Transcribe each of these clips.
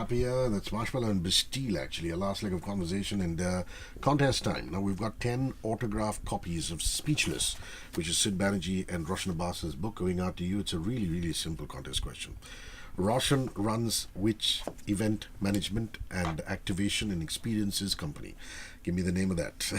happier. That's Marshmallow and Bastille, actually. Our last leg of conversation and contest time. Now, we've got 10 autographed copies of Speechless, which is Sid Banerjee and Roshan Abbas's book, going out to you. It's a really, really simple contest question. Roshan runs which event management and activation and experiences company? Give me the name of that.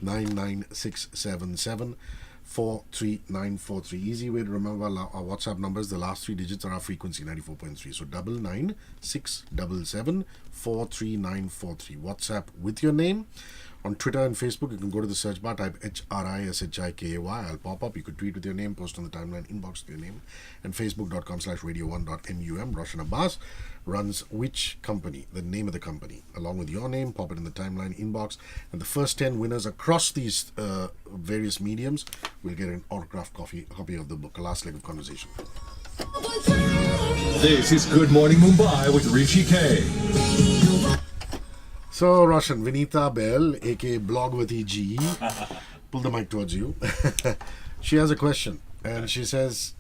99677 43943. Easy way to remember our WhatsApp numbers. The last three digits are our frequency, 94.3. So 99677 43943. WhatsApp with your name. On Twitter and Facebook, you can go to the search bar, type HRISHIKAY. I'll pop up. You could tweet with your name, post on the timeline, inbox with your name. And facebook.com/radio1.mum. Roshan Abbas runs which company? The name of the company. Along with your name, pop it in the timeline, inbox. And the first 10 winners across these various mediums will get an autographed copy of the book. A last leg of conversation. This is Good Morning Mumbai with Hrishi K. So, Roshan, Vinita Bell, aka Blogwati G, pull the mic towards you. She has a question, and she says,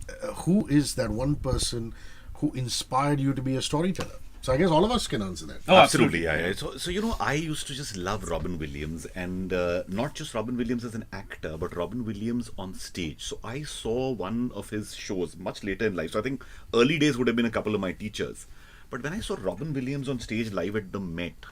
who is that one person who inspired you to be a storyteller? So I guess all of us can answer that. Oh, absolutely. Yeah. So, I used to just love Robin Williams, and not just Robin Williams as an actor, but Robin Williams on stage. So I saw one of his shows much later in life. So I think early days would have been a couple of my teachers. But when I saw Robin Williams on stage live at the Met,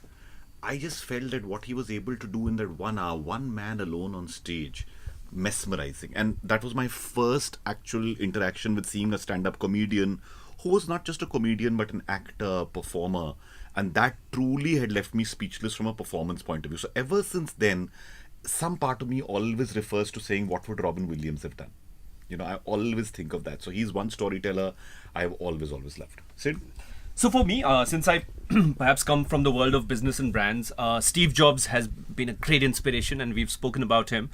I just felt that what he was able to do in that 1 hour, one man alone on stage, mesmerizing. And that was my first actual interaction with seeing a stand-up comedian who was not just a comedian but an actor, performer. And that truly had left me speechless from a performance point of view. So ever since then, some part of me always refers to saying, what would Robin Williams have done? I always think of that. So he's one storyteller I've always loved. Sid? So for me, since I perhaps come from the world of business and brands, Steve Jobs has been a great inspiration, and we've spoken about him.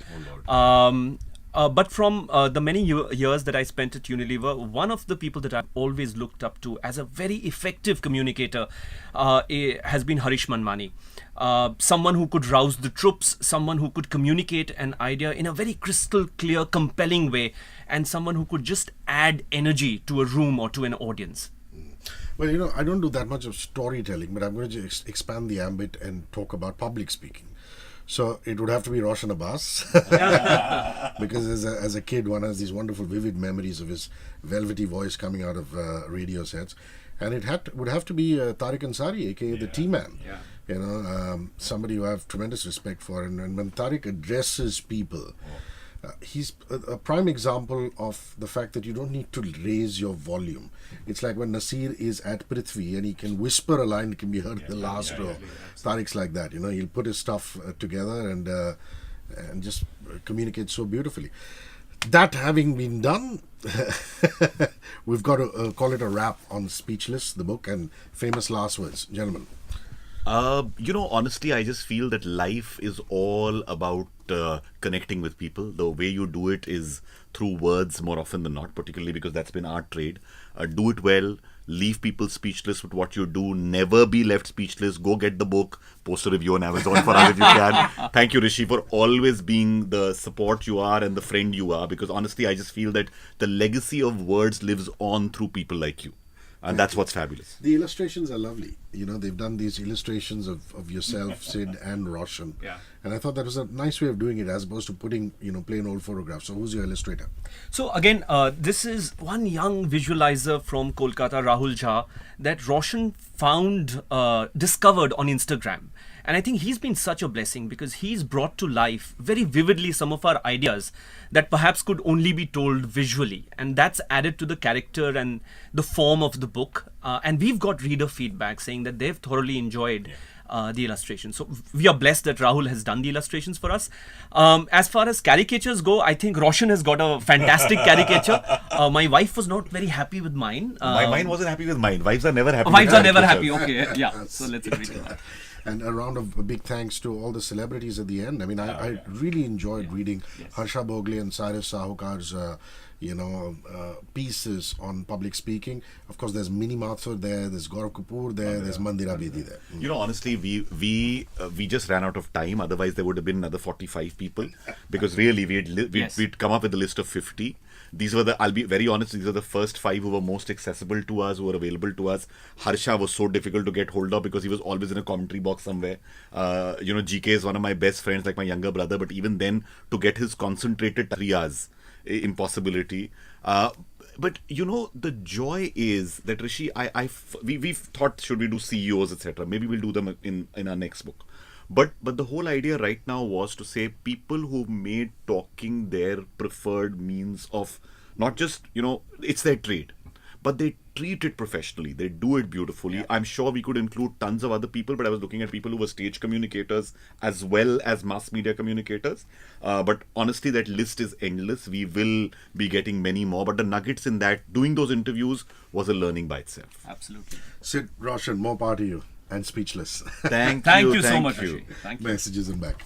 But from the many years that I spent at Unilever, one of the people that I've always looked up to as a very effective communicator has been Harish Manwani. Someone who could rouse the troops, someone who could communicate an idea in a very crystal clear, compelling way, and someone who could just add energy to a room or to an audience. Well, I don't do that much of storytelling, but I'm going to expand the ambit and talk about public speaking. So it would have to be Roshan Abbas, because as a kid, one has these wonderful, vivid memories of his velvety voice coming out of radio sets, and it would have to be Tariq Ansari, aka the T-Man. Somebody who I have tremendous respect for, and when Tariq addresses people. He's a prime example of the fact that you don't need to raise your volume. It's like when Nasir is at Prithvi and he can whisper a line, it can be heard in the last row. Tariq's like that, he'll put his stuff together and just communicate so beautifully. That having been done, we've got to call it a wrap on Speechless, the book, and famous last words. Gentlemen. Honestly, I just feel that life is all about connecting with people. The way you do it is through words more often than not, particularly because that's been our trade. Do it well, leave people speechless with what you do, never be left speechless. Go get the book, post a review on Amazon for us if you can. Thank you, Hrishi, for always being the support you are and the friend you are, because honestly, I just feel that the legacy of words lives on through people like you. And that's what's fabulous. The illustrations are lovely. They've done these illustrations of yourself, Sid, and Roshan. Yeah. And I thought that was a nice way of doing it as opposed to putting, plain old photographs. So who's your illustrator? So again, this is one young visualizer from Kolkata, Rahul Jha, that Roshan discovered on Instagram. And I think he's been such a blessing because he's brought to life very vividly some of our ideas that perhaps could only be told visually. And that's added to the character and the form of the book. And we've got reader feedback saying that they've thoroughly enjoyed the illustrations. So we are blessed that Rahul has done the illustrations for us. As far as caricatures go, I think Roshan has got a fantastic caricature. My wife was not very happy with mine. Mine wasn't happy with mine. Wives are never happy. Wives are never happy. Okay, yeah. So let's agree to that. And a round of big thanks to all the celebrities at the end. I mean, I really enjoyed reading Harsha Bhogle and Cyrus Sahukar's, pieces on public speaking. Of course, there's Mini Mathur there, there's Gaurav Kapoor there, there's Mandira Bedi there. Honestly, we just ran out of time. Otherwise, there would have been another 45 people. Because really, we'd come up with a list of 50. these were I'll be very honest, these are the first 5 who were most accessible to us, who were available to us. Harsha was so difficult to get hold of because he was always in a commentary box somewhere. GK is one of my best friends, like my younger brother, but even then, to get his concentrated 3 hours, impossibility. But the joy is that, Rishi, we've thought, should we do CEOs, etc. Maybe we'll do them in our next book. But the whole idea right now was to say people who made talking their preferred means of not just, it's their trade, but they treat it professionally. They do it beautifully. Yeah. I'm sure we could include tons of other people, but I was looking at people who were stage communicators as well as mass media communicators. But honestly, that list is endless. We will be getting many more. But the nuggets in that, doing those interviews was a learning by itself. Absolutely. Sid, Roshan, more power to you. And speechless. Thank you so much, Hrishi. Thank you. Messages and back.